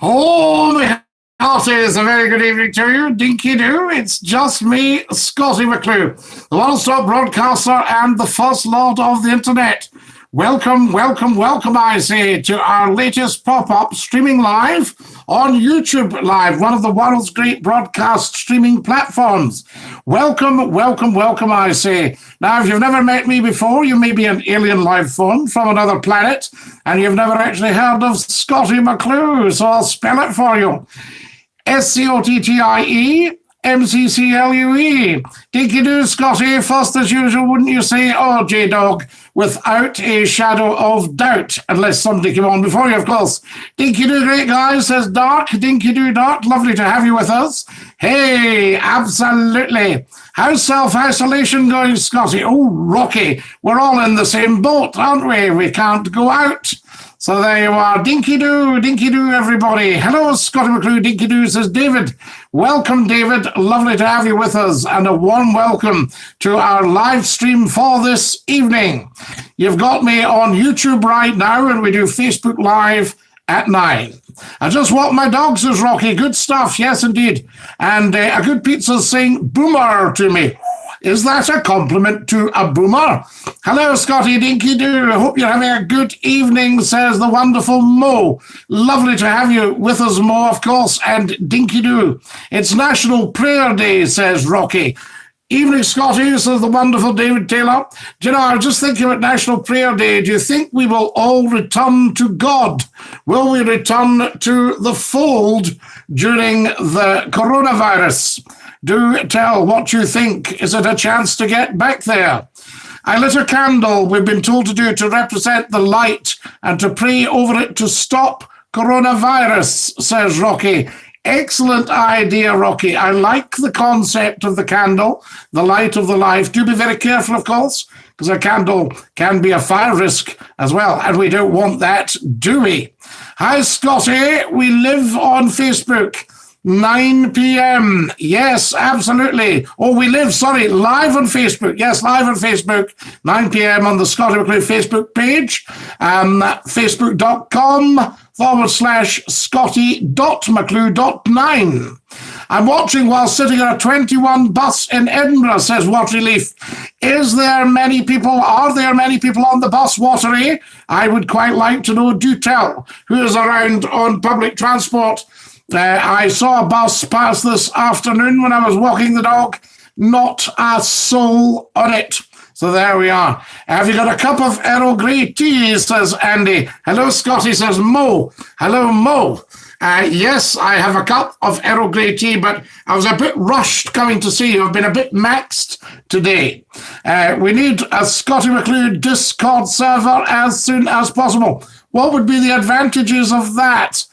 Oh, my hearties, a very good evening to you, Dinky-Doo. It's just me, Scottie McClue, the one-stop broadcaster and the first lord of the internet. Welcome, welcome, welcome, I say, to our latest pop-up streaming live on YouTube Live, one of the world's great broadcast streaming platforms. Welcome, welcome, welcome, I say. Now, if you've never met me before, you may be an alien life form from another planet, and you've never actually heard of Scottie McClue, so I'll spell it for you. Scottie McClue. Dinky-Doo, Scottie, first as usual, wouldn't you say, oh, J-Dog, without a shadow of doubt, unless somebody came on before you, of course. Dinky-Doo, great guy, says Dark. Dinky-Doo, Dark, lovely to have you with us. Hey, absolutely. How's self-isolation going, Scottie? Oh, Rocky, we're all in the same boat, aren't we? We can't go out. So there you are. Dinky-Doo, Dinky-Doo, everybody. Hello, Scottie McClue. Dinky-Doo, says David. Welcome, David. Lovely to have you with us, and a warm welcome to our live stream for this evening. You've got me on YouTube right now, and we do Facebook Live at 9. I just walked my dog, says Rocky. Good stuff, yes, indeed. And a good pizza's saying boomer to me. Is that a compliment to a boomer? Hello, Scottie, Dinky-Doo. I hope you're having a good evening, says the wonderful Mo. Lovely to have you with us, Mo, of course, and Dinky-Doo. It's National Prayer Day, says Rocky. Evening, Scottie, says the wonderful David Taylor. Do you know, I was just thinking about National Prayer Day. Do you think we will all return to God? Will we return to the fold during the coronavirus? Do tell what you think. Is it a chance to get back there? I lit a candle, we've been told to do, to represent the light and to pray over it to stop coronavirus, says Rocky. Excellent idea, Rocky. I like the concept of the candle, the light of the life. Do be very careful, of course, because a candle can be a fire risk as well, and we don't want that, do we? Hi, Scottie. We live on Facebook. 9 p.m. Yes, absolutely. Oh, we live, live on Facebook. Yes, live on Facebook. 9 p.m. on the Scottie McClue Facebook page. Facebook.com/Scottie.McClue.9. I'm watching while sitting on a 21 bus in Edinburgh, says Watery Leaf. Are there many people on the bus, Watery? I would quite like to know. Do tell who is around on public transport. I saw a bus pass this afternoon when I was walking the dog. Not a soul on it. So there we are. Have you got a cup of Earl Grey tea, says Andy. Hello, Scottie, says Mo. Hello, Mo. Yes, I have a cup of Earl Grey tea, but I was a bit rushed coming to see you. I've been a bit maxed today. We need a Scottie McClue Discord server as soon as possible. What would be the advantages of that?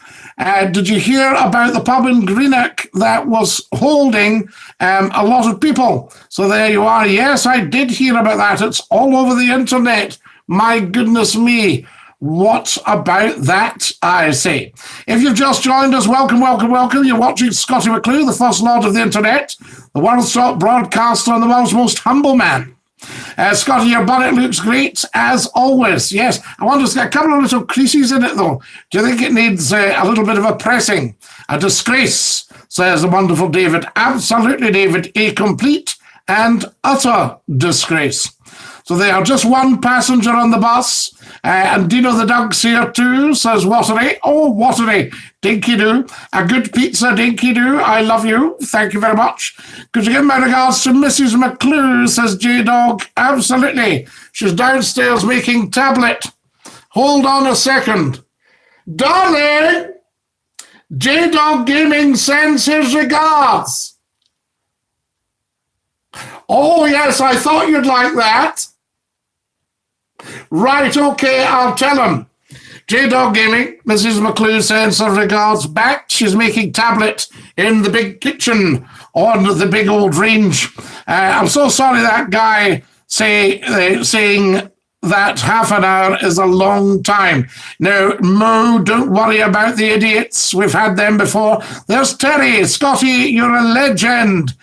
Did you hear about the pub in Greenock that was holding a lot of people? So there you are. Yes, I did hear about that. It's all over the internet. My goodness me. What about that, I say? If you've just joined us, welcome, welcome, welcome. You're watching Scottie McClue, the first lord of the internet, the world's top broadcaster and the world's most humble man. Scottie, your bonnet looks great, as always. Yes, I want to get a couple of little creases in it, though. Do you think it needs a little bit of a pressing? A disgrace, says the wonderful David. Absolutely, David. A complete and utter disgrace. So they are just one passenger on the bus. And Dino the Dunk's here too, says Watery. Oh, Watery. Dinky-Doo. A good pizza, Dinky-Doo. I love you. Thank you very much. Could you give my regards to Mrs. McClue, says J-Dog. Absolutely. She's downstairs making tablet. Hold on a second. Darling, J-Dog Gaming sends his regards. Oh, yes, I thought you'd like that. Right, okay, I'll tell him. J-Dog Gaming, Mrs. McClue sends her regards back. She's making tablet in the big kitchen on the big old range. I'm so sorry that guy saying that half an hour is a long time. No, Mo, don't worry about the idiots. We've had them before. There's Terry. Scottie, you're a legend.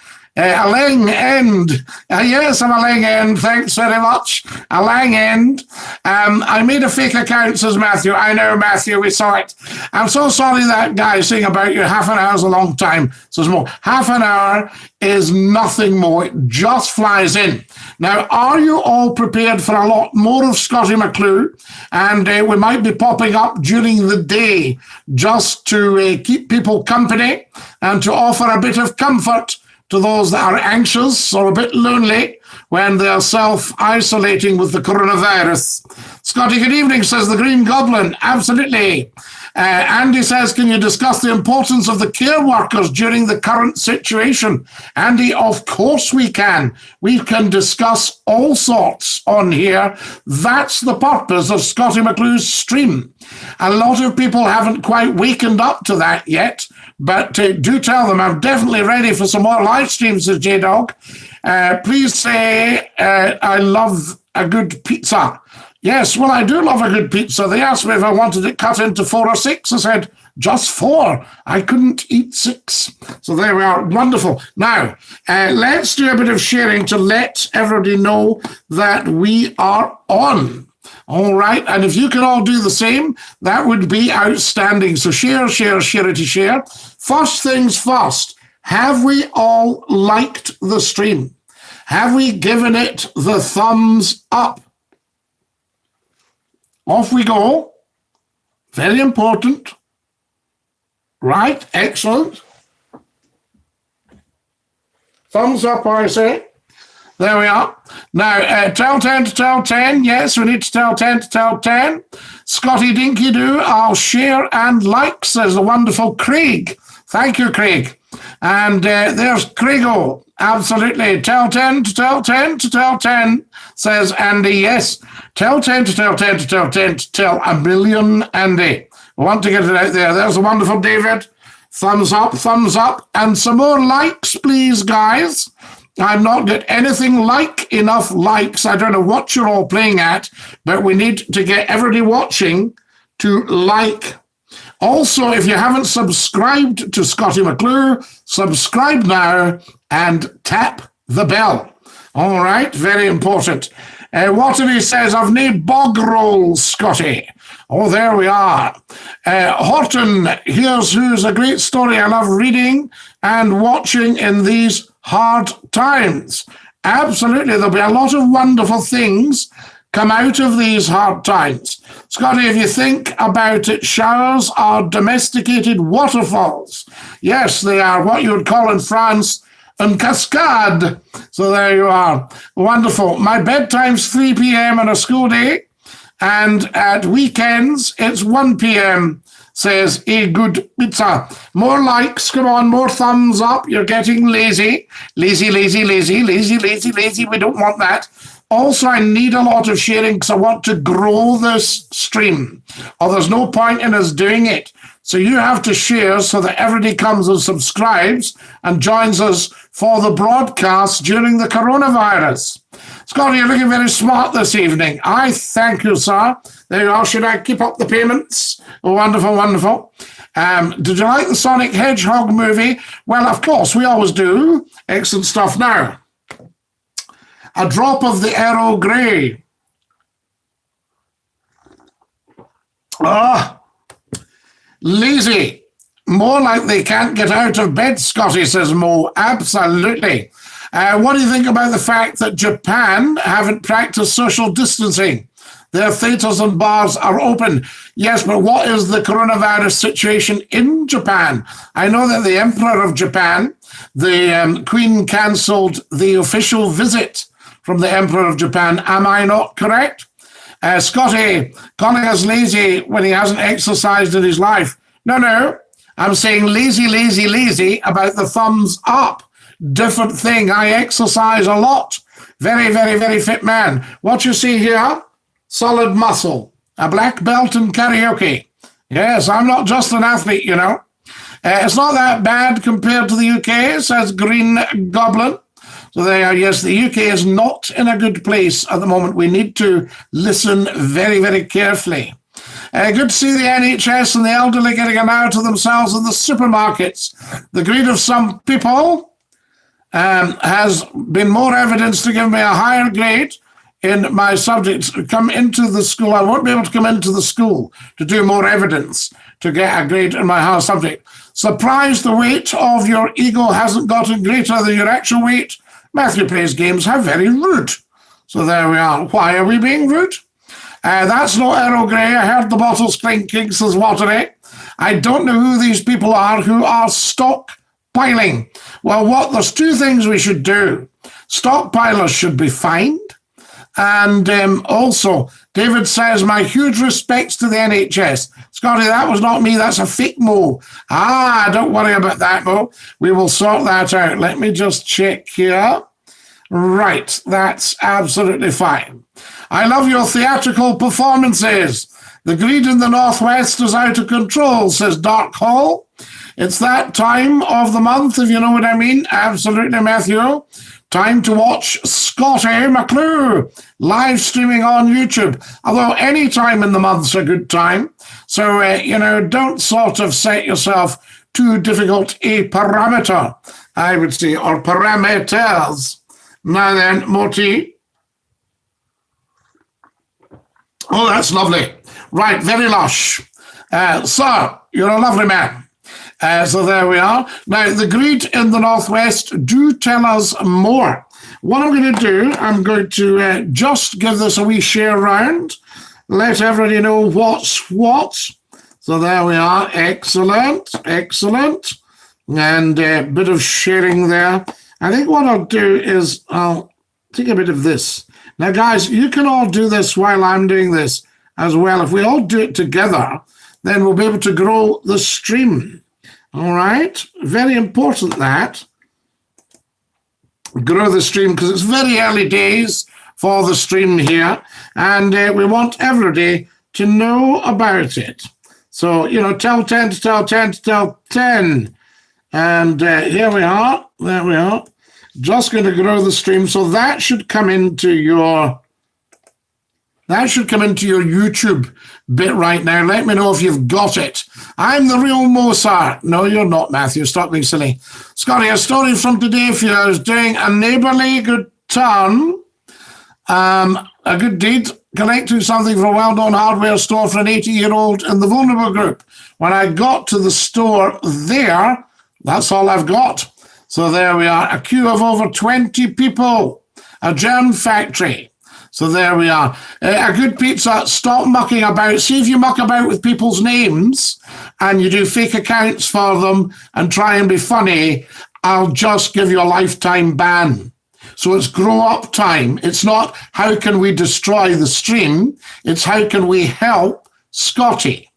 A lang end. Yes, I'm a lang end. Thanks very much. A lang end. I made a fake account, says Matthew. I know, Matthew, we saw it. I'm so sorry that guy saying about you. Half an hour is a long time, says Mo. Half an hour is nothing more. It just flies in. Now, are you all prepared for a lot more of Scottie McClue? And we might be popping up during the day just to keep people company and to offer a bit of comfort to those that are anxious or a bit lonely when they're self-isolating with the coronavirus. Scotty, good evening, says the Green Goblin. Absolutely. Andy says, can you discuss the importance of the care workers during the current situation? Andy, of course we can. We can discuss all sorts on here. That's the purpose of Scottie McClue's stream. A lot of people haven't quite wakened up to that yet, but do tell them I'm definitely ready for some more live streams, says J-Dog. Please say I love a good pizza. Yes, well, I do love a good pizza. They asked me if I wanted it cut into 4 or 6. I said, just 4. I couldn't eat 6. So there we are. Wonderful. Now, let's do a bit of sharing to let everybody know that we are on. All right. And if you can all do the same, that would be outstanding. So share. First things first. Have we all liked the stream? Have we given it the thumbs up? Off we go. Very important. Right, excellent. Thumbs up, I say. There we are. Now, tell 10 to tell 10. Yes, we need to tell 10 to tell 10. Scotty Dinky-Doo, I'll share and like, says the wonderful Craig. Thank you, Craig. And there's Craigo. Absolutely. Tell 10 to tell 10 to tell 10, says Andy. Yes. Tell 10 to tell 10 to tell 10 to tell a million, Andy. We want to get it out there. There's a wonderful David. Thumbs up. And some more likes, please, guys. I've not got anything like enough likes. I don't know what you're all playing at, but we need to get everybody watching to like. Also, if you haven't subscribed to Scottie McClue, subscribe now and tap the bell. All right, very important. Watery says, I've named bog rolls, Scotty. Oh, there we are. Horton, here's who's a great story I love reading and watching in these hard times. Absolutely, there'll be a lot of wonderful things come out of these hard times. Scotty, if you think about it, showers are domesticated waterfalls. Yes, they are what you would call in France une cascade. So there you are. Wonderful. My bedtime's 3 p.m. on a school day, and at weekends it's 1 p.m., says a good pizza. More likes, come on, more thumbs up. You're getting lazy. Lazy. We don't want that. Also, I need a lot of sharing because I want to grow this stream, or there's no point in us doing it. So you have to share so that everybody comes and subscribes and joins us for the broadcast during the coronavirus. Scotty, you're looking very smart this evening. I thank you, sir. There you are. Should I keep up the payments? Wonderful. Did you like the Sonic Hedgehog movie? Well, of course, we always do. Excellent stuff. Now, a drop of the Earl Grey. Lazy. More like they can't get out of bed, Scotty, says Mo. Absolutely. What do you think about the fact that Japan haven't practiced social distancing? Their theatres and bars are open. Yes, but what is the coronavirus situation in Japan? I know that the Emperor of Japan, the Queen cancelled the official visit from the Emperor of Japan. Am I not correct? Scotty, calling us lazy when he hasn't exercised in his life. No. I'm saying lazy about the thumbs up. Different thing. I exercise a lot. Very fit man. What you see here, solid muscle, a black belt in karaoke. Yes, I'm not just an athlete, you know. It's not that bad compared to the UK, says Green Goblin. So there, yes, the UK is not in a good place at the moment. We need to listen very carefully. Good to see the NHS and the elderly getting an hour to themselves in the supermarkets. The greed of some people has been more evidence to give me a higher grade in my subjects. Come into the school. I won't be able to come into the school to do more evidence to get a grade in my higher subject. Surprised the weight of your ego hasn't gotten greater than your actual weight. Matthew plays games. How very rude. So there we are. Why are we being rude? That's no Earl Grey. I heard the bottles clinking, says Watery. I don't know who these people are who are stockpiling. Well, there's two things we should do. Stockpilers should be fined. And also, David says, my huge respects to the NHS. Scotty, that was not me. That's a fake Mo. Don't worry about that, Mo. We will sort that out. Let me just check here. Right, that's absolutely fine. I love your theatrical performances. The greed in the Northwest is out of control, says Dark Hall. It's that time of the month, if you know what I mean. Absolutely, Matthew. Time to watch Scottie McClue live streaming on YouTube. Although any time in the month's a good time. So, don't sort of set yourself too difficult a parameter, I would say, or parameters. Now then, Moti. Oh, that's lovely. Right, very lush. Sir, you're a lovely man. So there we are. Now, the greed in the Northwest, do tell us more. What I'm going to do, I'm going to just give this a wee share round. Let everybody know what's what. So there we are. Excellent, excellent. And a bit of sharing there. I think what I'll do is I'll take a bit of this. Now, guys, you can all do this while I'm doing this as well. If we all do it together, then we'll be able to grow the stream. All right? Very important that. Grow the stream because it's very early days for the stream here. And we want everybody to know about it. So, tell 10 to tell 10 to tell 10. And here we are. There we are. Just going to grow the stream. So that should come into your YouTube bit right now. Let me know if you've got it. I'm the real Mozart. No, you're not, Matthew. Stop being silly. Scotty, a story from today for you. I was doing a neighbourly good turn, a good deed, collecting something from a well-known hardware store for an 80-year-old in the vulnerable group. When I got to the store there, that's all I've got. So there we are, a queue of over 20 people, a germ factory. So there we are. A good pizza, stop mucking about. See if you muck about with people's names and you do fake accounts for them and try and be funny, I'll just give you a lifetime ban. So it's grow up time. It's not how can we destroy the stream, it's how can we help Scotty.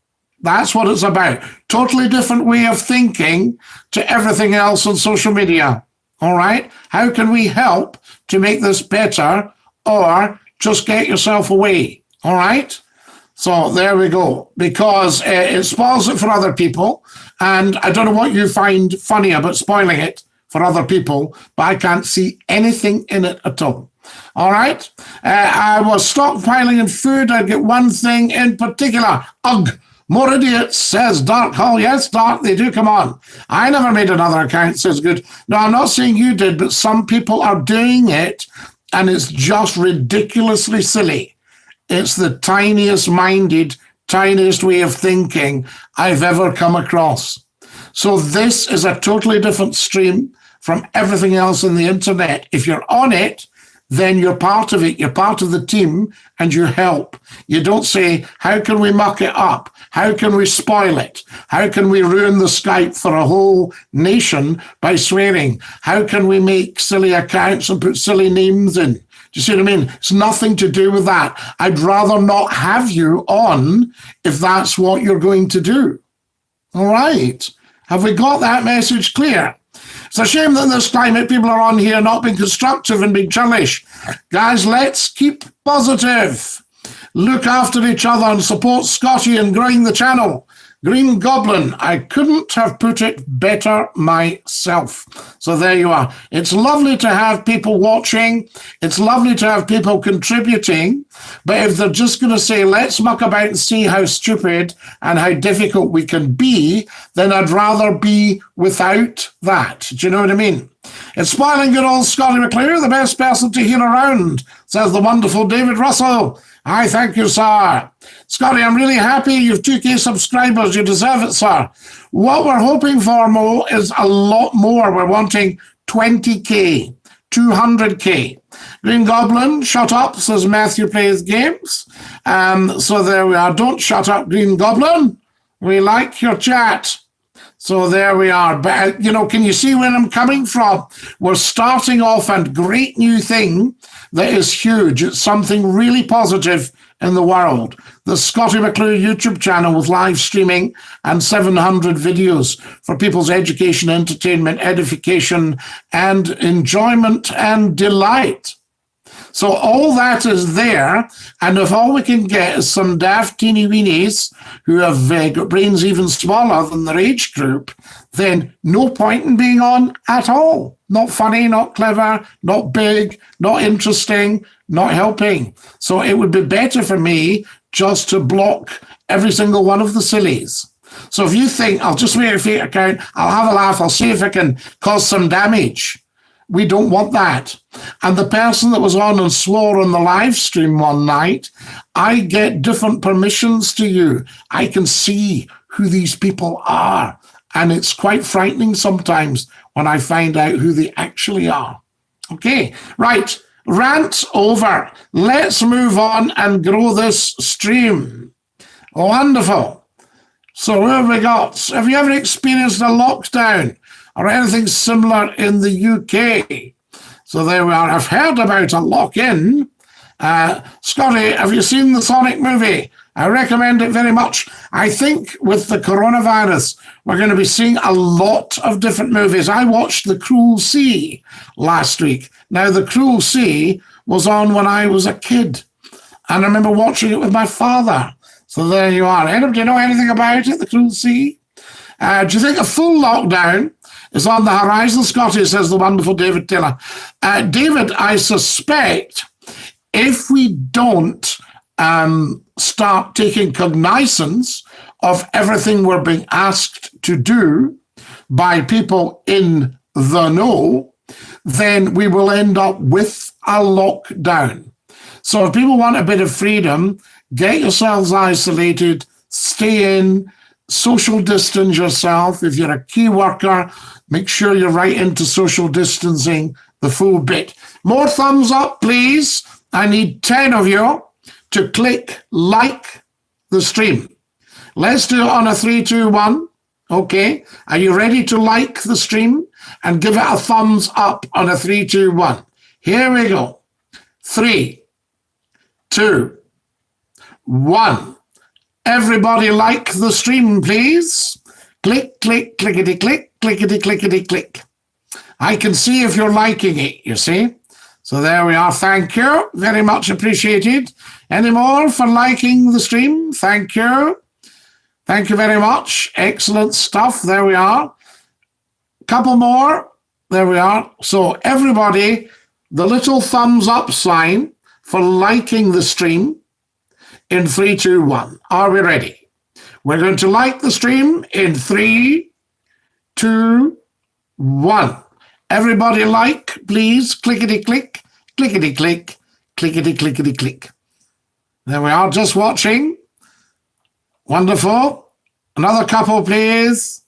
That's what it's about. Totally different way of thinking to everything else on social media. All right? How can we help to make this better or just get yourself away? All right? So there we go. Because it spoils it for other people. And I don't know what you find funny about spoiling it for other people, but I can't see anything in it at all. All right? I was stockpiling in food. I'd get one thing in particular. Ugh. More idiots, says Dark Hall. Yes, Dark, they do come on. I never made another account, says Good. No, I'm not saying you did, but some people are doing it, and it's just ridiculously silly. It's the tiniest minded, tiniest way of thinking I've ever come across. So this is a totally different stream from everything else on the internet. If you're on it, then you're part of it, you're part of the team, and you help. You don't say, how can we muck it up? How can we spoil it? How can we ruin the Skype for a whole nation by swearing? How can we make silly accounts and put silly names in? Do you see what I mean? It's nothing to do with that. I'd rather not have you on if that's what you're going to do. All right. Have we got that message clear? It's a shame that in this climate people are on here not being constructive and being churlish. Guys, let's keep positive. Look after each other and support Scotty in growing the channel. Green Goblin, I couldn't have put it better myself. So there you are. It's lovely to have people watching. It's lovely to have people contributing. But if they're just going to say, let's muck about and see how stupid and how difficult we can be, then I'd rather be without that. Do you know what I mean? It's spoiling good old Scottie McClue, the best person to hear around, says the wonderful David Russell. I thank you, sir. Scottie, I'm really happy you've 2K subscribers. You deserve it, sir. What we're hoping for, Mo, is a lot more. We're wanting 20K, 200K. Green Goblin, shut up, says Matthew Plays Games. So there we are. Don't shut up, Green Goblin. We like your chat. So there we are. But, can you see where I'm coming from? We're starting off a great new thing that is huge. It's something really positive in the world. The Scottie McClue YouTube channel with live streaming and 700 videos for people's education, entertainment, edification, and enjoyment and delight. So all that is there, and if all we can get is some daft teeny weenies who have got brains even smaller than their age group, then no point in being on at all. Not funny, not clever, not big, not interesting, not helping. So it would be better for me just to block every single one of the sillies. So if you think, I'll just make a fake account, I'll have a laugh, I'll see if I can cause some damage. We don't want that. And the person that was on and swore on the live stream one night, I get different permissions to you. I can see who these people are. And it's quite frightening sometimes when I find out who they actually are. Okay, right. Rant over. Let's move on and grow this stream. Wonderful. So who have we got? Have you ever experienced a lockdown or anything similar in the UK? So there we are. I've heard about a lock-in. Scottie, have you seen the Sonic movie? I recommend it very much. I think with the coronavirus, we're going to be seeing a lot of different movies. I watched The Cruel Sea last week. Now, The Cruel Sea was on when I was a kid, and I remember watching it with my father. So there you are. Anybody know anything about it, The Cruel Sea? Do you think a full lockdown is on the horizon, Scottie, says the wonderful David Taylor. David, I suspect if we don't start taking cognizance of everything we're being asked to do by people in the know, then we will end up with a lockdown. So if people want a bit of freedom, get yourselves isolated, stay in, social distance yourself. If you're a key worker, make sure you're right into social distancing the full bit. More thumbs up, please. I need 10 of you to click like the stream. Let's do it on a 3, 2, 1. Okay. Are you ready to like the stream and give it a thumbs up on a 3, 2, 1? Here we go. 3, 2, 1. Everybody like the stream, please. Click, click, clickety, click, clickety, clickety, click. I can see if you're liking it, you see. So there we are. Thank you. Very much appreciated. Any more for liking the stream? Thank you. Thank you very much. Excellent stuff. There we are. Couple more. There we are. So everybody, the little thumbs up sign for liking the stream in 3, 2, 1. Are we ready? We're going to like the stream in 3, 2, 1. Everybody like, please. Clickety-click, clickety-click, clickety-clickety-click. There we are, just watching. Wonderful. Another couple, please.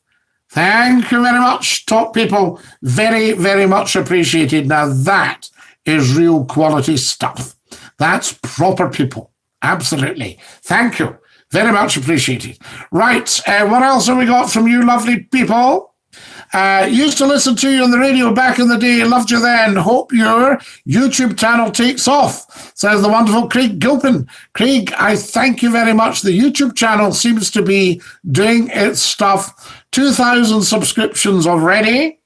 Thank you very much, top people. Very, very much appreciated. Now that is real quality stuff. That's proper people. Absolutely. Thank you. Very much appreciated. Right, what else have we got from you lovely people? Used to listen to you on the radio back in the day. Loved you then. Hope your YouTube channel takes off, says the wonderful Craig Gilpin. Craig, I thank you very much. The YouTube channel seems to be doing its stuff. 2,000 subscriptions already,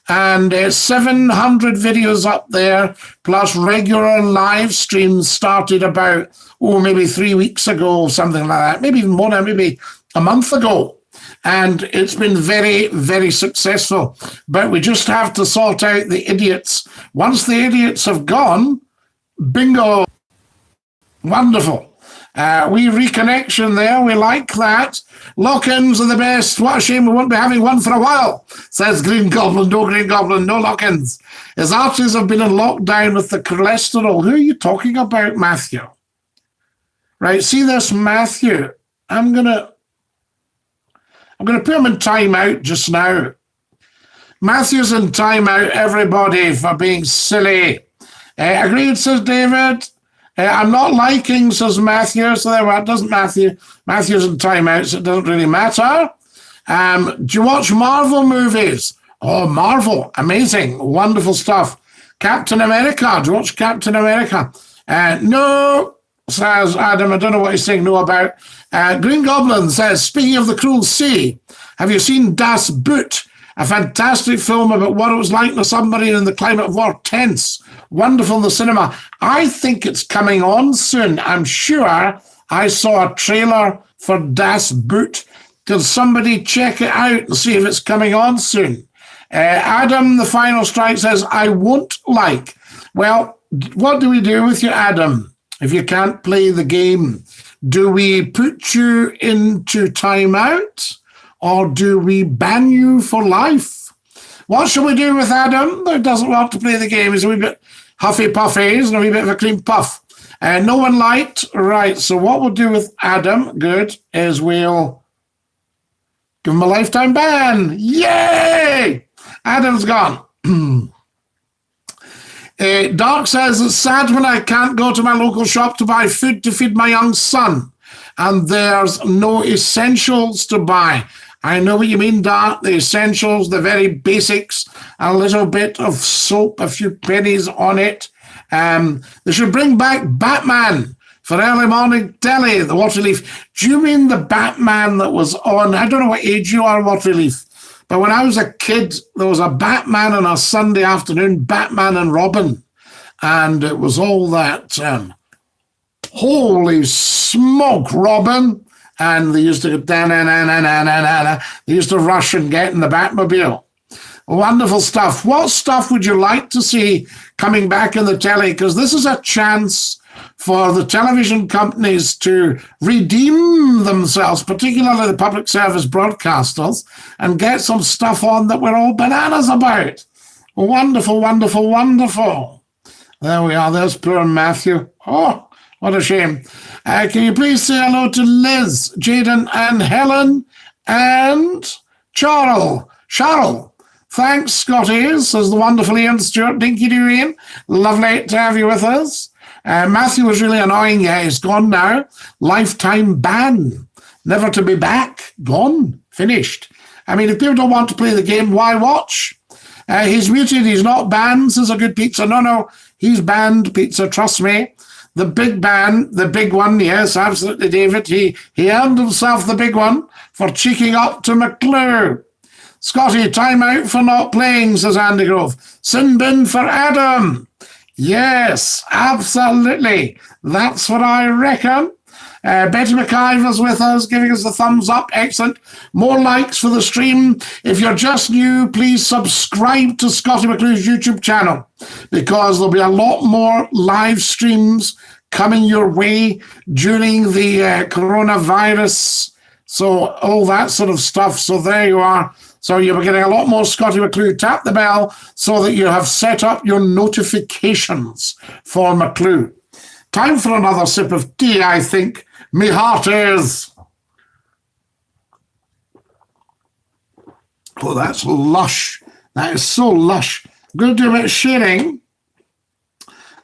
and 700 videos up there, plus regular live streams started about, maybe 3 weeks ago, something like that. Maybe even more now, maybe a month ago. and it's been very, very successful. But we just have to sort out the idiots. Once the idiots have gone, bingo, wonderful. We reconnection there. We like that. Lock-ins are the best. What a shame we won't be having one for a while, says Green Goblin. No Green Goblin, no lock-ins. His arches have been in lockdown with the cholesterol. Who are you talking about, Matthew? Right, see this, Matthew? I'm gonna put him in timeout just now. Matthew's in timeout, everybody, for being silly. Agreed, says David. I'm not liking, says Matthew. So there, well, it doesn't Matthew's in timeout, so it doesn't really matter. Do you watch Marvel movies? Oh, Marvel, amazing, wonderful stuff. Captain America, do you watch Captain America? No, says Adam. I don't know what he's saying no about. Green Goblin says, speaking of the cruel sea, have you seen Das Boot? A fantastic film about what it was like in a submarine in the climate of war. Tense. Wonderful in the cinema. I think it's coming on soon. I'm sure I saw a trailer for Das Boot. Can somebody check it out and see if it's coming on soon? Adam, the final strike, says, I won't like. Well, what do we do with you, Adam, if you can't play the game? Do we put you into timeout? Or do we ban you for life? What shall we do with Adam that doesn't want to play the game? He's a wee bit huffy puffies and a wee bit of a cream puff. No one liked. Right, so what we'll do with Adam, good, is we'll give him a lifetime ban. Yay! Adam's gone. Dark says, it's sad when I can't go to my local shop to buy food to feed my young son, and there's no essentials to buy. I know what you mean, Dark. The essentials, the very basics, a little bit of soap, a few pennies on it. They should bring back Batman for early morning telly, the Waterleaf. Do you mean the Batman that was on? I don't know what age you are, Waterleaf, but when I was a kid, there was a Batman on a Sunday afternoon, Batman and Robin, and it was all that, holy smoke, Robin. And they used to go, they used to rush and get in the Batmobile. Wonderful stuff. What stuff would you like to see coming back in the telly? Because this is a chance for the television companies to redeem themselves, particularly the public service broadcasters, and get some stuff on that we're all bananas about. Wonderful, wonderful, wonderful. There we are. There's poor Matthew. Oh, what a shame. Can you please say hello to Liz, Jaden, and Helen, and Charles? Thanks, Scotty, says the wonderful Ian Stewart. Dinky-Doo, Ian. Lovely to have you with us. Matthew was really annoying. Yeah, he's gone now. Lifetime ban. Never to be back. Gone. Finished. I mean, if people don't want to play the game, why watch? He's muted. He's not banned, says a good pizza. No, he's banned, pizza, trust me. The big ban, the big one, yes, absolutely, David. He earned himself the big one for cheeking up to McClue. Scotty, time out for not playing, says Andy Grove. Sin bin for Adam. Yes, absolutely. That's what I reckon. Betty McIver's with us, giving us the thumbs up. Excellent. More likes for the stream. If you're just new, please subscribe to Scottie McClue's YouTube channel, because there'll be a lot more live streams coming your way during the coronavirus. So all that sort of stuff. So there you are. So you'll be getting a lot more Scottie McClue. Tap the bell so that you have set up your notifications for McClue. Time for another sip of tea, I think. Me heart is. Oh, that's lush. That is so lush. I'm going to do a bit of sharing.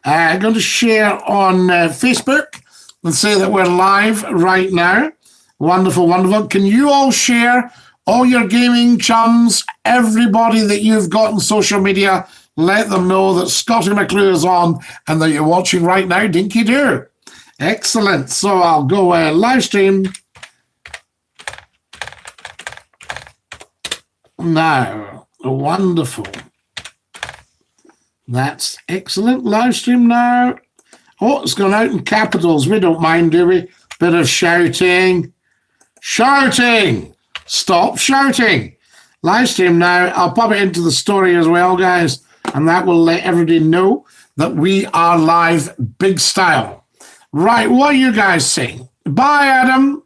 I'm going to share on Facebook and say that we're live right now. Wonderful, wonderful. Can you all share, all your gaming chums, everybody that you've got on social media? Let them know that Scottie McClue is on and that you're watching right now, Dinky-Doo. Excellent. So I'll go live stream now. Wonderful. That's excellent. Live stream now. Oh, it's gone out in capitals. We don't mind, do we? Bit of shouting. Shouting. Stop shouting. Live stream now. I'll pop it into the story as well, guys, and that will let everybody know that we are live big style. Right, what are you guys saying? Bye, Adam.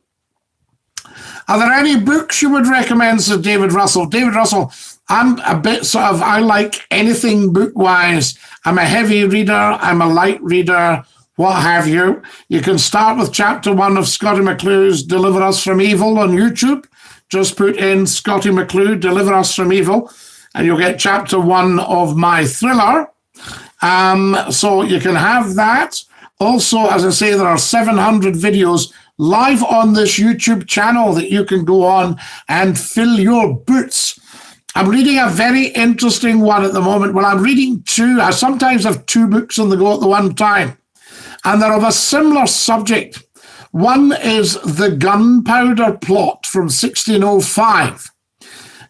Are there any books you would recommend, says David Russell? David Russell, I'm a bit I like anything book-wise. I'm a heavy reader. I'm a light reader, what have you. You can start with chapter 1 of Scottie McClue's Deliver Us From Evil on YouTube. Just put in Scottie McClue, Deliver Us From Evil, and you'll get chapter 1 of my thriller. So you can have that. Also, as I say, there are 700 videos live on this YouTube channel that you can go on and fill your boots. I'm reading a very interesting one at the moment. Well, I'm reading two. I sometimes have two books on the go at the one time, and they're of a similar subject. One is the Gunpowder Plot from 1605.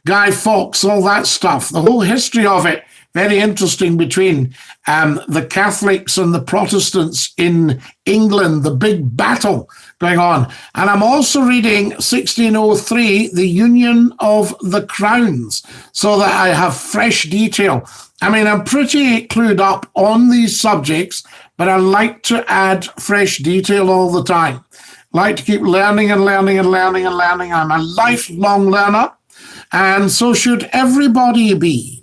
Guy Fawkes, all that stuff, the whole history of it. Very interesting between the Catholics and the Protestants in England, the big battle going on. And I'm also reading 1603, The Union of the Crowns, so that I have fresh detail. I mean, I'm pretty clued up on these subjects, but I like to add fresh detail all the time. I like to keep learning and learning and learning and learning. I'm a lifelong learner, and so should everybody be.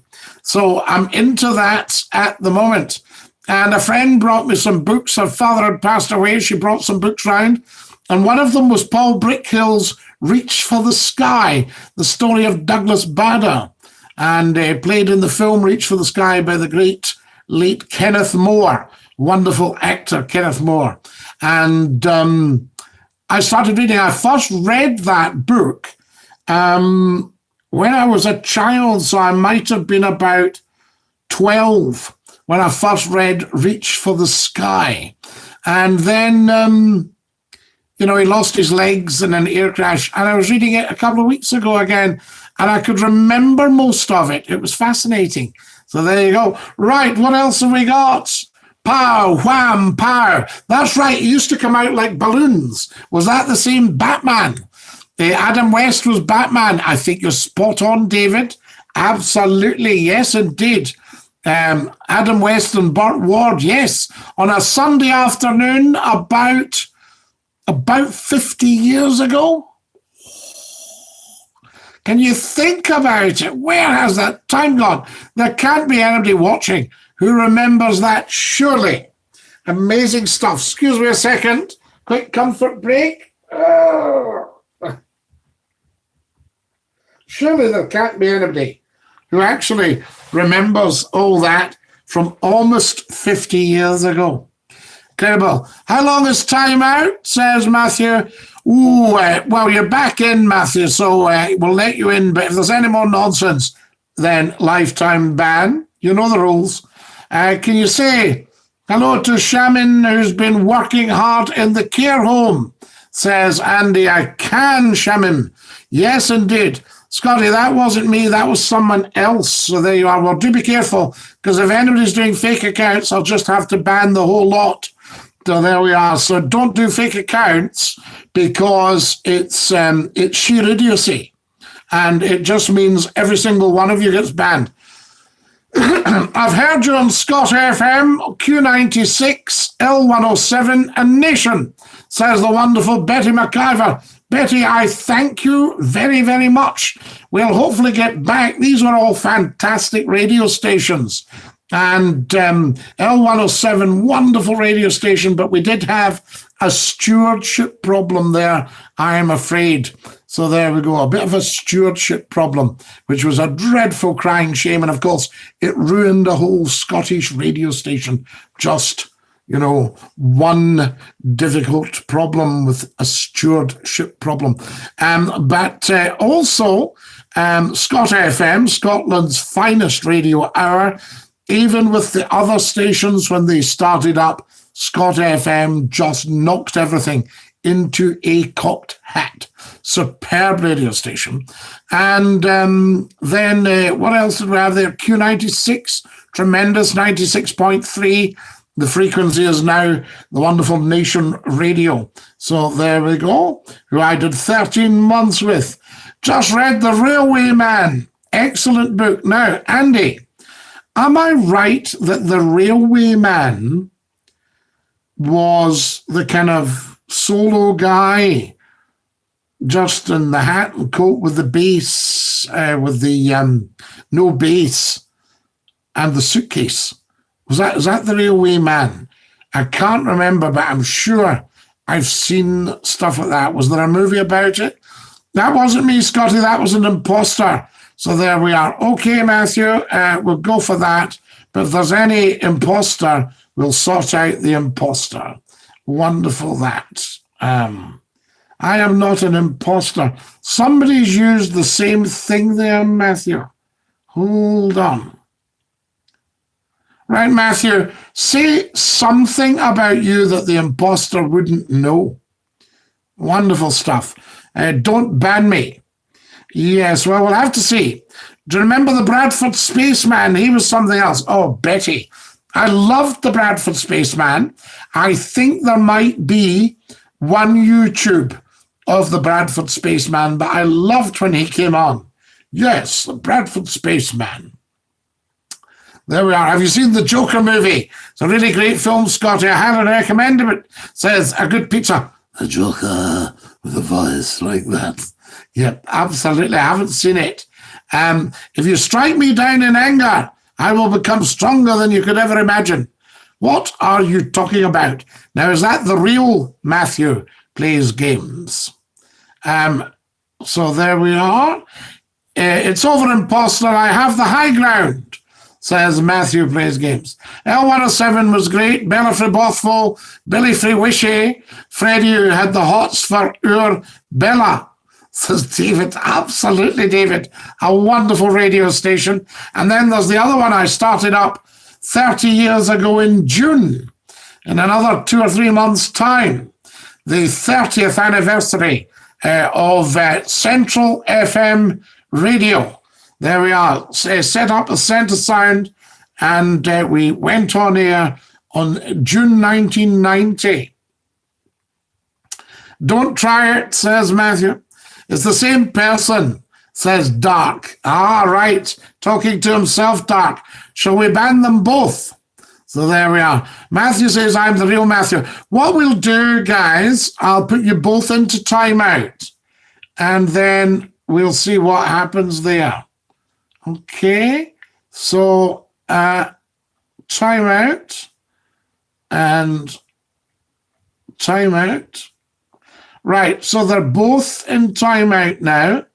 So I'm into that at the moment. And a friend brought me some books. Her father had passed away. She brought some books round. And one of them was Paul Brickhill's Reach for the Sky, the story of Douglas Bader, and played in the film Reach for the Sky by the great late Kenneth More, wonderful actor Kenneth More. And I started reading. I first read that book when I was a child, so I might have been about 12 when I first read Reach for the Sky. And then, he lost his legs in an air crash. And I was reading it a couple of weeks ago again, and I could remember most of it. It was fascinating. So there you go. Right, what else have we got? Pow, wham, pow. That's right, it used to come out like balloons. Was that the same Batman? Adam West was Batman. I think you're spot on, David. Absolutely, yes, indeed. Adam West and Burt Ward, yes. On a Sunday afternoon about 50 years ago. Can you think about it? Where has that time gone? There can't be anybody watching who remembers that, surely. Amazing stuff. Excuse me a second. Quick comfort break. Surely there can't be anybody who actually remembers all that from almost 50 years ago. Incredible. How long is time out, says Matthew? Well, you're back in, Matthew, so we'll let you in. But if there's any more nonsense, then lifetime ban. You know the rules. Can you say hello to Shamin, who's been working hard in the care home, says Andy. I can, Shamin. Yes, indeed. Scotty, that wasn't me. That was someone else. So there you are. Well, do be careful, because if anybody's doing fake accounts, I'll just have to ban the whole lot. So there we are. So don't do fake accounts, because it's sheer idiocy. And it just means every single one of you gets banned. I've heard you on Scott FM, Q96, L107, and Nation, says the wonderful Betty McIver. Betty, I thank you very, very much. We'll hopefully get back. These were all fantastic radio stations. And L107, wonderful radio station, but we did have a stewardship problem there, I am afraid. So there we go, a bit of a stewardship problem, which was a dreadful crying shame. And of course, it ruined a whole Scottish radio station. Just, one difficult problem with a stewardship problem. But also, Scott FM, Scotland's finest radio hour, even with the other stations when they started up, Scott FM just knocked everything into a cocked hat. Superb radio station. And then what else did we have there? Q96, tremendous, 96.3. The frequency is now the wonderful Nation Radio. So there we go, who I did 13 months with. Just read The Railway Man. Excellent book. Now, Andy, am I right that The Railway Man was the kind of solo guy, just in the hat and coat with the bass, with the no bass, and the suitcase? Was that The Railway Man? I can't remember, but I'm sure I've seen stuff like that. Was there a movie about it? That wasn't me, Scotty. That was an imposter. So there we are. Okay, Matthew, we'll go for that. But if there's any imposter, we'll sort out the imposter. Wonderful that. I am not an imposter. Somebody's used the same thing there, Matthew. Hold on. Right, Matthew, say something about you that the imposter wouldn't know. Wonderful stuff. Don't ban me. Yes, well, we'll have to see. Do you remember the Bradford Spaceman? He was something else. Oh, Betty. I loved the Bradford Spaceman. I think there might be one YouTube of the Bradford Spaceman, but I loved when he came on. Yes, the Bradford Spaceman. There we are. Have you seen the Joker movie? It's a really great film, Scotty. I highly recommend it. It says a good pizza. The Joker with a voice like that. Yep, absolutely. I haven't seen it. If you strike me down in anger, I will become stronger than you could ever imagine. What are you talking about? Now, is that the real Matthew plays games? So there we are. It's over, imposter. I have the high ground, says Matthew plays games. L107 was great. Bella Free Bothwell, Billy Free Wishy, Freddie, who had the hots for our Bella, says David. Absolutely, David. A wonderful radio station. And then there's the other one I started up 30 years ago in June, in another 2 or 3 months' time, the 30th anniversary of Central FM Radio. There we are, set up a centre sound, and we went on air on June 1990. Don't try it, says Matthew. It's the same person, says Dark. Ah, right, talking to himself, Dark. Shall we ban them both? So there we are. Matthew says, I'm the real Matthew. What we'll do, guys, I'll put you both into timeout, and then we'll see what happens there. Okay, so timeout and timeout. Right, so they're both in timeout now,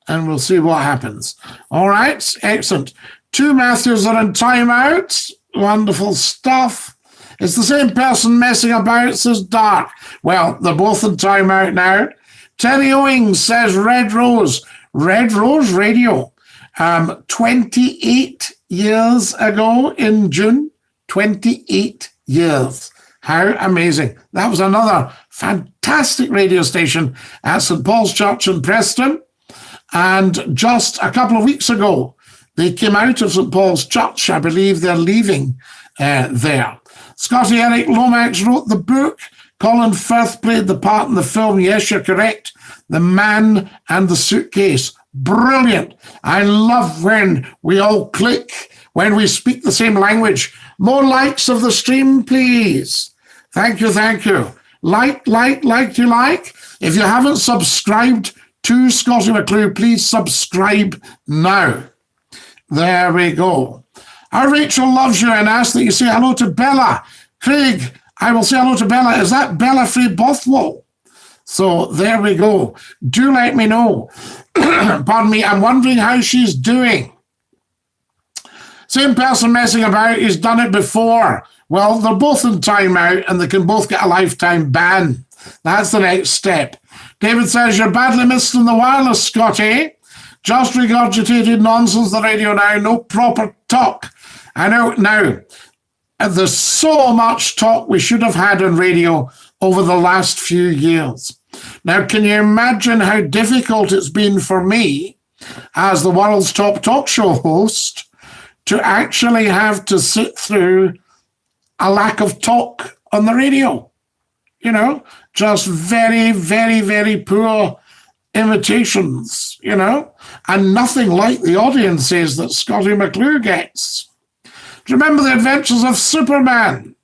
and we'll see what happens. All right, excellent. 2 Matthews are in timeout. Wonderful stuff. It's the same person messing about, says Dark. Well, they're both in timeout now. Terry Owings says Red Rose. Red Rose Radio. 28 years ago in June. 28 years. How amazing. That was another fantastic radio station at St. Paul's Church in Preston. And just a couple of weeks ago, they came out of St. Paul's Church. I believe they're leaving there. Scotty Eric Lomax wrote the book. Colin Firth played the part in the film. Yes, you're correct. The Man and the Suitcase. Brilliant. I love when we all click, when we speak the same language. More likes of the stream, please. Thank you, thank you. Like. If you haven't subscribed to Scottie McClue, please subscribe now. There we go. Our Rachel loves you and asks that you say hello to Bella. Craig, I will say hello to Bella. Is that Bella Free Bothwell? So there we go. Do let me know. Pardon me, I'm wondering how she's doing. Same person messing about, he's done it before. Well, they're both in timeout and they can both get a lifetime ban. That's the next step. David says, you're badly missed in the wireless, Scotty. Just regurgitated nonsense, the radio now, no proper talk. I know now, there's so much talk we should have had on radio over the last few years. Now, can you imagine how difficult it's been for me as the world's top talk show host to actually have to sit through a lack of talk on the radio? You know, just very, very, very poor imitations, and nothing like the audiences that Scottie McClue gets. Do you remember the adventures of Superman?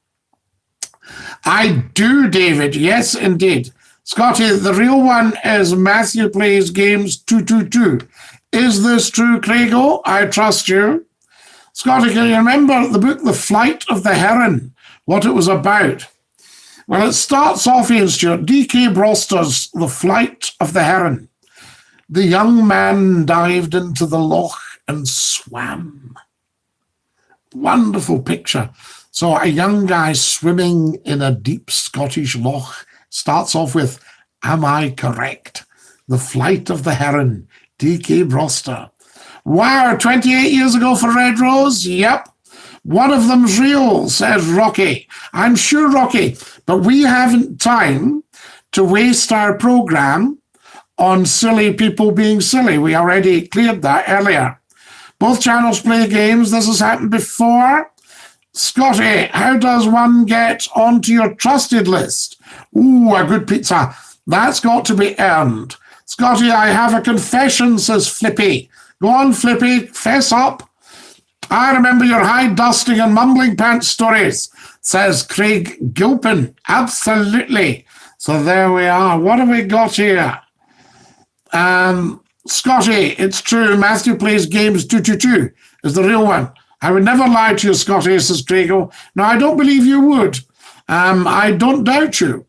I do, David. Yes, indeed. Scottie, the real one is Matthew Plays Games 222. Is this true, Craigo? I trust you. Scottie, can you remember the book The Flight of the Heron, what it was about? Well, it starts off in Stuart, D.K. Broster's The Flight of the Heron. The young man dived into the loch and swam. Wonderful picture. So a young guy swimming in a deep Scottish loch starts off with, am I correct? The Flight of the Heron, D.K. Broster. Wow, 28 years ago for Red Rose? Yep. One of them's real, says Rocky. I'm sure, Rocky, but we haven't time to waste our program on silly people being silly. We already cleared that earlier. Both channels play games. This has happened before. Scottie, how does one get onto your trusted list? Ooh, a good pizza. That's got to be earned. Scottie, I have a confession, says Flippy. Go on, Flippy, fess up. I remember your high dusting and mumbling pants stories, says Craig Gilpin. Absolutely. So there we are. What have we got here? Scottie, it's true. Matthew Plays Games 222 is the real one. I would never lie to you, Scottie, says Craigo. No, I don't believe you would. I don't doubt you.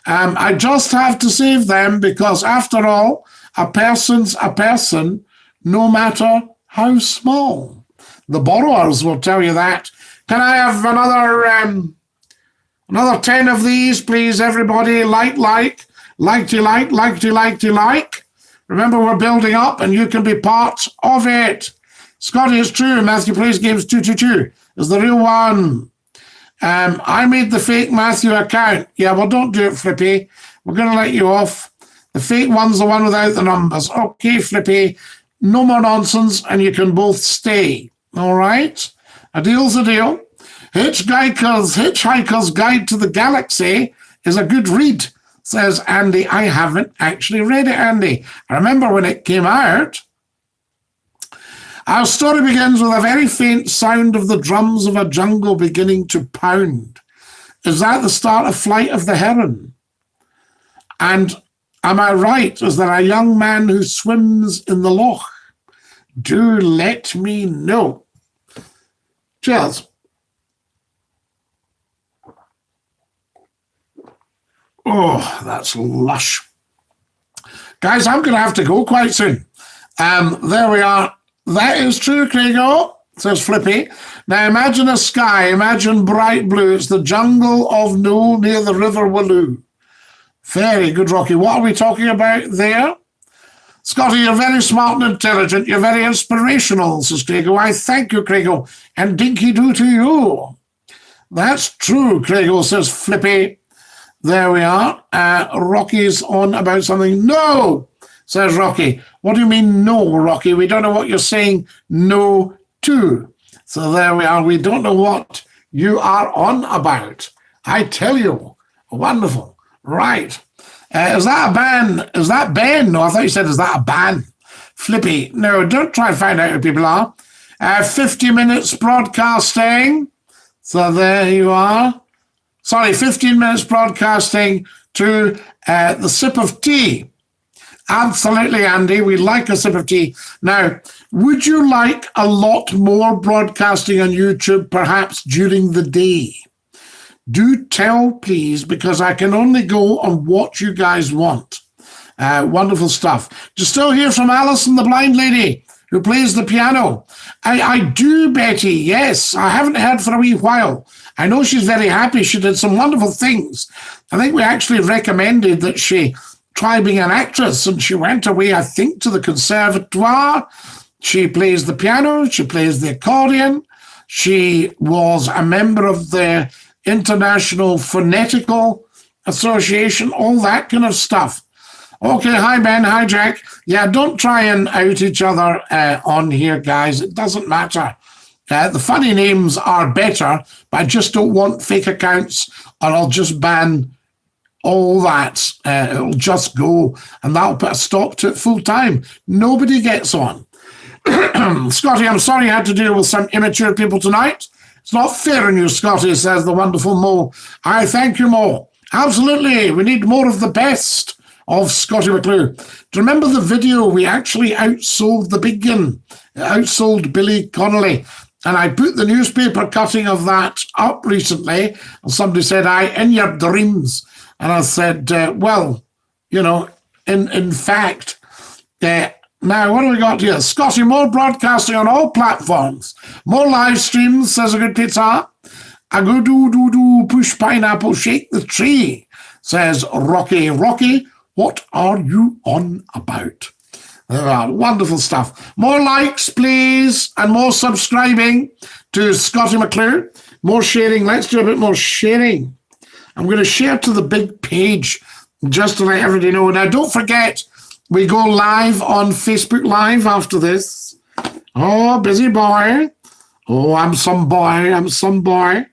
I just have to save them because, after all, a person's a person, no matter how small. The borrowers will tell you that. Can I have another 10 of these, please, everybody? Like. Remember, we're building up, and you can be part of it. Scottie, it's true. Matthew Plays Games 222 is the real one. I made the fake Matthew account. Yeah, well, don't do it, Flippy. We're going to let you off. The fake one's the one without the numbers. Okay, Flippy. No more nonsense, and you can both stay. All right? A deal's a deal. Hitchhiker's Guide to the Galaxy is a good read, says Andy. I haven't actually read it, Andy. I remember when it came out. Our story begins with a very faint sound of the drums of a jungle beginning to pound. Is that the start of Flight of the Heron? And am I right? Is there a young man who swims in the loch? Do let me know. Cheers. Oh, that's lush. Guys, I'm going to have to go quite soon. There we are. That is true, Craigo, says Flippy. Now imagine a sky, imagine bright blue. It's the jungle of Noel near the River Walloo. Very good, Rocky. What are we talking about there? Scottie, you're very smart and intelligent. You're very inspirational, says Craigo. I thank you, Craigo. And Dinky-Doo to you. That's true, Craigo, says Flippy. There we are. Rocky's on about something. No, says Rocky. What do you mean, no, Rocky? We don't know what you're saying no to. So there we are. We don't know what you are on about. I tell you. Wonderful. Right. Is that a ban? Is that Ben? No, I thought you said, is that a ban? Flippy. No, don't try and find out who people are. 50 minutes broadcasting. So there you are. Sorry, 15 minutes broadcasting to the sip of tea. Absolutely, Andy. We like a sip of tea. Now, would you like a lot more broadcasting on YouTube, perhaps during the day? Do tell, please, because I can only go on what you guys want. Wonderful stuff. Do you still hear from Alison, the blind lady, who plays the piano? I do, Betty, yes. I haven't heard for a wee while. I know she's very happy. She did some wonderful things. I think we actually recommended that she try being an actress, and she went away, I think, to the conservatoire. She plays the piano. She plays the accordion. She was a member of the International Phonetical Association, all that kind of stuff. Okay, hi, Ben. Hi, Jack. Yeah, don't try and out each other on here, guys. It doesn't matter. The funny names are better, but I just don't want fake accounts, or I'll just ban all that. It'll just go, and that'll put a stop to it full time. Nobody gets on. Scotty, I'm sorry you had to deal with some immature people tonight. It's not fair on you, Scotty, says the wonderful Mo. I thank you, Mo. Absolutely. We need more of the best of Scottie McClue. Do you remember the video? We actually outsold the big gun, outsold Billy Connolly. And I put the newspaper cutting of that up recently. And somebody said, in your dreams. And I said, well, you know, in fact, now, what do we got here? Scotty, more broadcasting on all platforms. More live streams, says a good pizza. A go do, push pineapple, shake the tree, says Rocky. Rocky, what are you on about? Wonderful stuff. More likes, please, and more subscribing to Scottie McClue. More sharing. Let's do a bit more sharing. I'm going to share to the big page just to let everybody know. Now, don't forget, we go live on Facebook Live after this. Oh, busy boy. Oh, I'm some boy.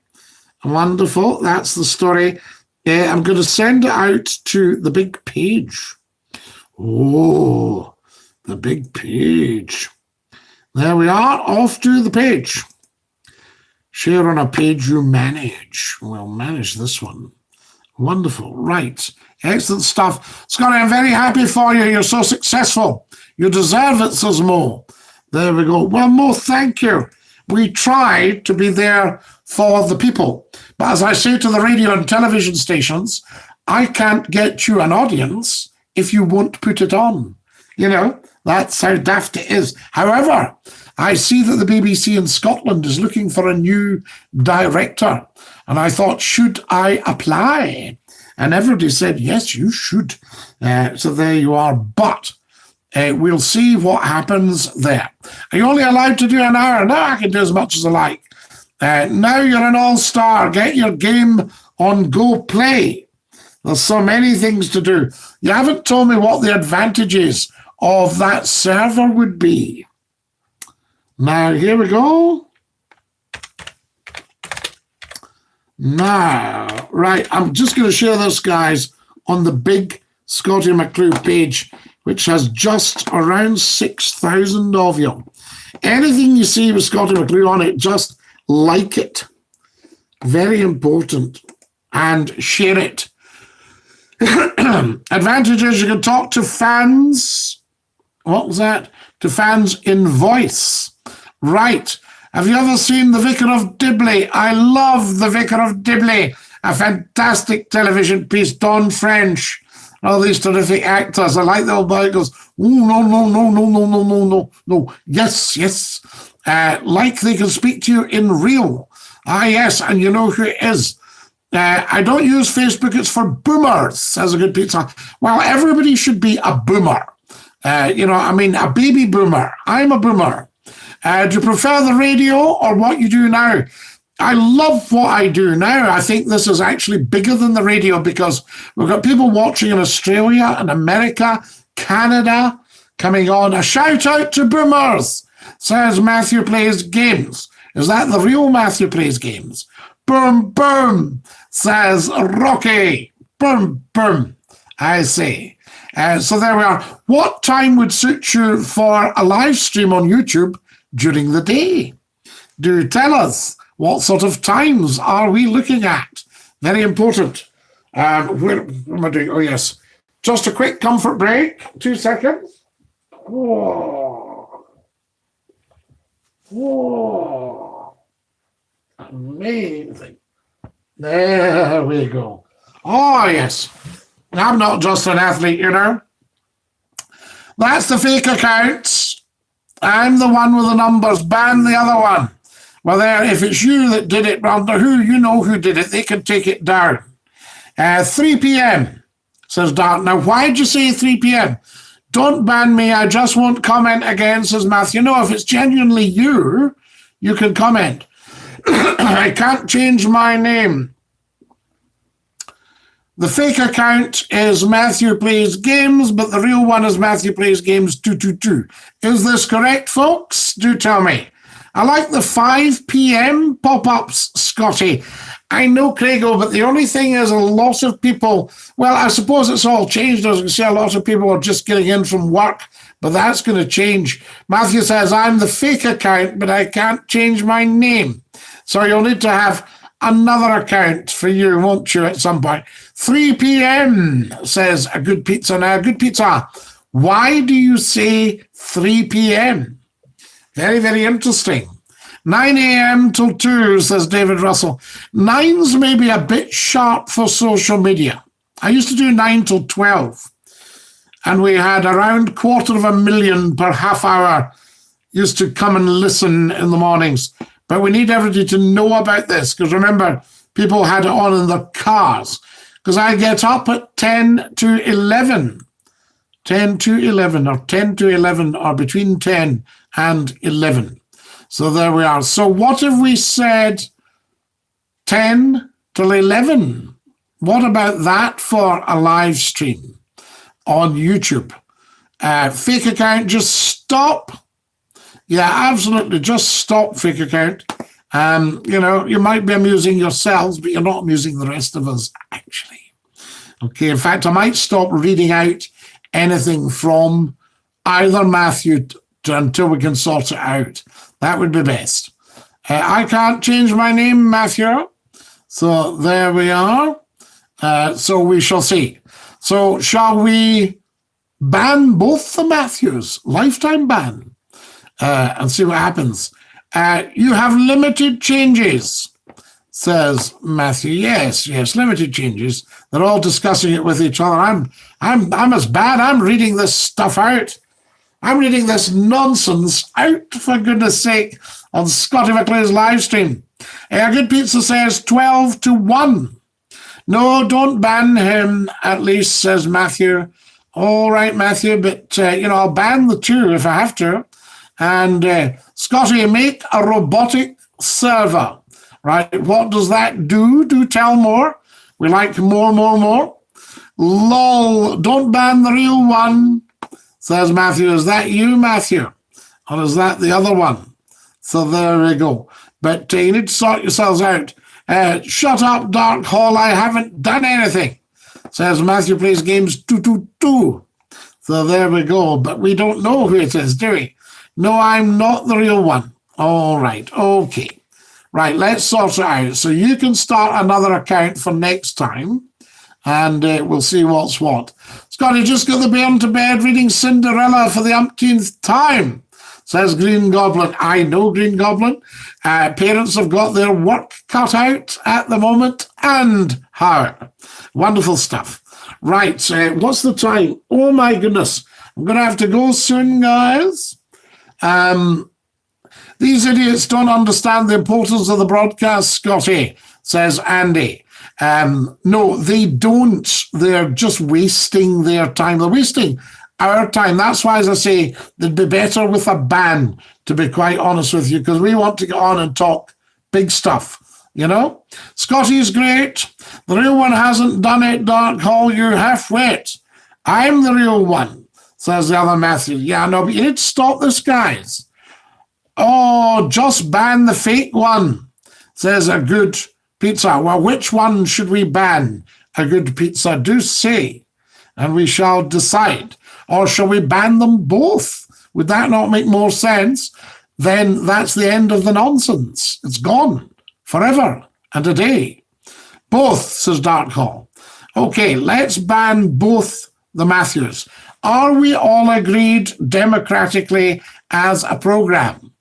Wonderful. That's the story. I'm going to send it out to the big page. Oh, the big page. There we are, off to the page. Share on a page you manage. We'll manage this one. Wonderful. Right. Excellent stuff. Scotty, I'm very happy for you. You're so successful. You deserve it, says Mo. There we go. Well, Mo, thank you. We try to be there for the people. But as I say to the radio and television stations, I can't get you an audience if you won't put it on. You know, that's how daft it is. However, I see that the BBC in Scotland is looking for a new director. And I thought, should I apply? And everybody said, yes, you should. So there you are. But we'll see what happens there. Are you only allowed to do an hour? No, I can do as much as I like. Now you're an all-star. Get your game on Go Play. There's so many things to do. You haven't told me what the advantages of that server would be. Now, here we go. Now, right, I'm just going to share this, guys, on the big Scottie McClue page, which has just around 6,000 of you. Anything you see with Scottie McClue on it, just like it. Very important. And share it. Advantages, you can talk to fans. What was that? To fans in voice. Right. Have you ever seen The Vicar of Dibley? I love The Vicar of Dibley. A fantastic television piece. Don French. All these terrific actors. I like the old boy who goes, no. Yes. Like they can speak to you in real. Ah, yes, and you know who it is. I don't use Facebook. It's for boomers, says a good pizza. Well, everybody should be a boomer. A baby boomer. I'm a boomer. Do you prefer the radio or what you do now? I love what I do now. I think this is actually bigger than the radio because we've got people watching in Australia and America, Canada, coming on. A shout out to boomers, says Matthew Plays Games. Is that the real Matthew Plays Games? Boom, boom, says Rocky. Boom, boom, I say. So there we are. What time would suit you for a live stream on YouTube during the day? Do tell us. What sort of times are we looking at? Very important. What am I doing? Oh, yes. Just a quick comfort break. 2 seconds. Whoa. Amazing. There we go. Oh, yes. I'm not just an athlete, you know. That's the fake account. I'm the one with the numbers. Ban the other one. Well, there, if it's you that did it, you know who did it. They can take it down. 3 p.m., says Dart. Now, why'd you say 3 p.m.? Don't ban me. I just won't comment again, says Matthew. No, if it's genuinely you, you can comment. I can't change my name. The fake account is Matthew Plays Games, but the real one is Matthew Plays Games 222. Is this correct, folks? Do tell me. I like the 5 p.m. pop-ups, Scotty. I know, Craigo, but the only thing is a lot of people, well, I suppose it's all changed. As you say, a lot of people are just getting in from work, but that's going to change. Matthew says, I'm the fake account, but I can't change my name. So you'll need to have another account for you, won't you, at some point? 3 p.m. says a good pizza. Now, good pizza. Why do you say 3 p.m.? Very, very interesting. 9 a.m. till 2, says David Russell. 9's maybe a bit sharp for social media. I used to do 9 till 12, and we had around 250,000 per half hour used to come and listen in the mornings. But we need everybody to know about this, because remember, people had it on in their cars, because I get up at 10 to 11. 10 to 11, or 10 to 11, or between 10 and 11. So there we are. So what if we said 10 till 11? What about that for a live stream on YouTube? Fake account, just stop. Yeah, absolutely, just stop, fake account. You might be amusing yourselves, but you're not amusing the rest of us, actually. Okay, in fact, I might stop reading out anything from either Matthew until we can sort it out. That would be best. I can't change my name, Matthew. So there we are. So we shall see. So shall we ban both the Matthews? Lifetime ban. And see what happens. You have limited changes, says Matthew. Yes, limited changes. They're all discussing it with each other. I'm as bad. I'm reading this stuff out. I'm reading this nonsense out, for goodness sake, on Scottie McClue's live stream. Good Pizza says 12 to 1. No, don't ban him, at least, says Matthew. All right, Matthew, but, I'll ban the 2 if I have to. And Scottie, make a robotic server. Right, what does that do? Do tell more. We like more. Lol, don't ban the real one, says Matthew. Is that you, Matthew? Or is that the other one? So there we go. But you need to sort yourselves out. Shut up, Dark Hall. I haven't done anything, says Matthew Plays Games 222. So there we go. But we don't know who it is, do we? No, I'm not the real one. All right. Okay. Right, let's sort it out. So you can start another account for next time, and we'll see what's what. Scottie, just got the bairn to bed reading Cinderella for the umpteenth time, says Green Goblin. I know, Green Goblin. Parents have got their work cut out at the moment, and how. Wonderful stuff. Right, what's the time? Oh, my goodness. I'm going to have to go soon, guys. These idiots don't understand the importance of the broadcast, Scottie, says Andy. No, they don't. They're just wasting their time. They're wasting our time. That's why, as I say, they'd be better with a ban, to be quite honest with you, because we want to get on and talk big stuff, Scottie's great. The real one hasn't done it, Dark Hall. You're half-wit. I'm the real one, says the other Matthew. Yeah, no, but you need to stop this, guys. Oh, just ban the fake one, says a good pizza. Well, which one should we ban? A good pizza, do say, and we shall decide. Or shall we ban them both? Would that not make more sense? Then that's the end of the nonsense. It's gone forever and a day. Both, says Dark Hall. Okay, let's ban both the Matthews. Are we all agreed democratically as a programme?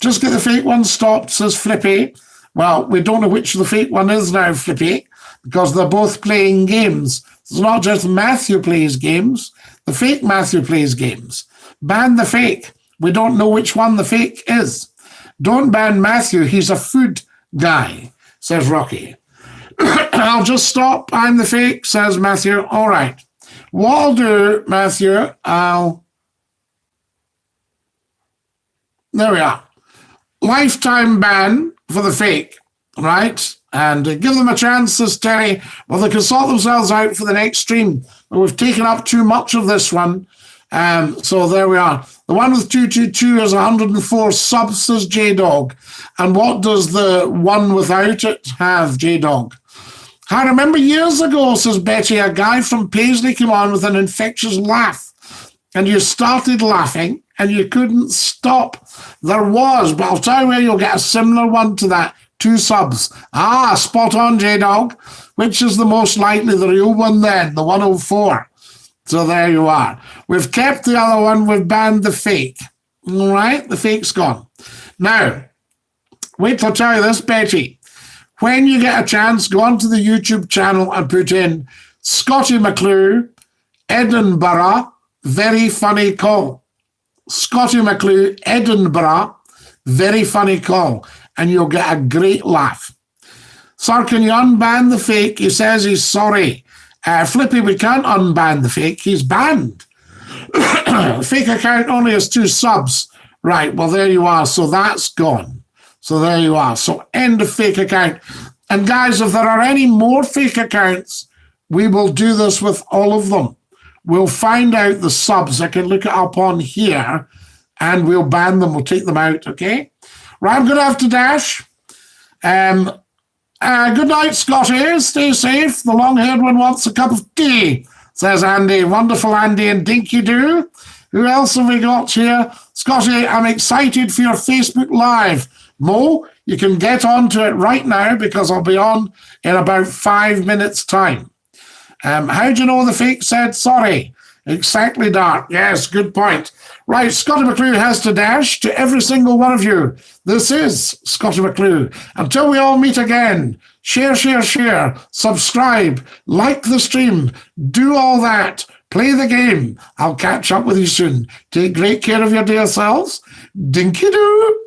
Just get the fake one stopped, says Flippy. Well, we don't know which the fake one is now, Flippy, because they're both playing games. It's not just Matthew plays games. The fake Matthew plays games. Ban the fake. We don't know which one the fake is. Don't ban Matthew. He's a food guy, says Rocky. I'll just stop. I'm the fake, says Matthew. All right. What I'll do, Matthew, there we are. Lifetime ban for the fake, right? And give them a chance, says Terry. Well, they can sort themselves out for the next stream. We've taken up too much of this one. So there we are. The one with 222 is 104 subs, says J-Dog. And what does the one without it have, J-Dog? I remember years ago, says Betty, a guy from Paisley came on with an infectious laugh. And you started laughing and you couldn't stop. There was, but I'll tell you where you'll get a similar one to that. 2 subs. Ah, spot on, J-Dog. Which is the most likely, the real one then, the 104. So there you are. We've kept the other one, we've banned the fake. All right, the fake's gone. Now, wait till I tell you this, Betty. When you get a chance, go onto the YouTube channel and put in Scottie McClue, Edinburgh, very funny call. Scottie McClue, Edinburgh, very funny call. And you'll get a great laugh. Sir, can you unban the fake? He says he's sorry. Flippy, we can't unban the fake. He's banned. The fake account only has 2 subs. Right, well, there you are. So that's gone. So there you are. So end of fake account. And guys, if there are any more fake accounts, we will do this with all of them. We'll find out the subs. I can look it up on here and we'll ban them. We'll take them out, okay? Right, I'm going to have to dash. Good night, Scotty. Stay safe. The long-haired one wants a cup of tea, says Andy. Wonderful Andy and Dinky-Doo. Who else have we got here? Scotty, I'm excited for your Facebook Live. Mo, you can get onto it right now because I'll be on in about 5 minutes' time. How do you know the fake said sorry? Exactly, Dark. Yes, good point. Right, Scottie McClue has to dash. To every single one of you, this is Scottie McClue. Until we all meet again, share, subscribe, like the stream, do all that, play the game. I'll catch up with you soon. Take great care of your dear selves. Dinky-Doo.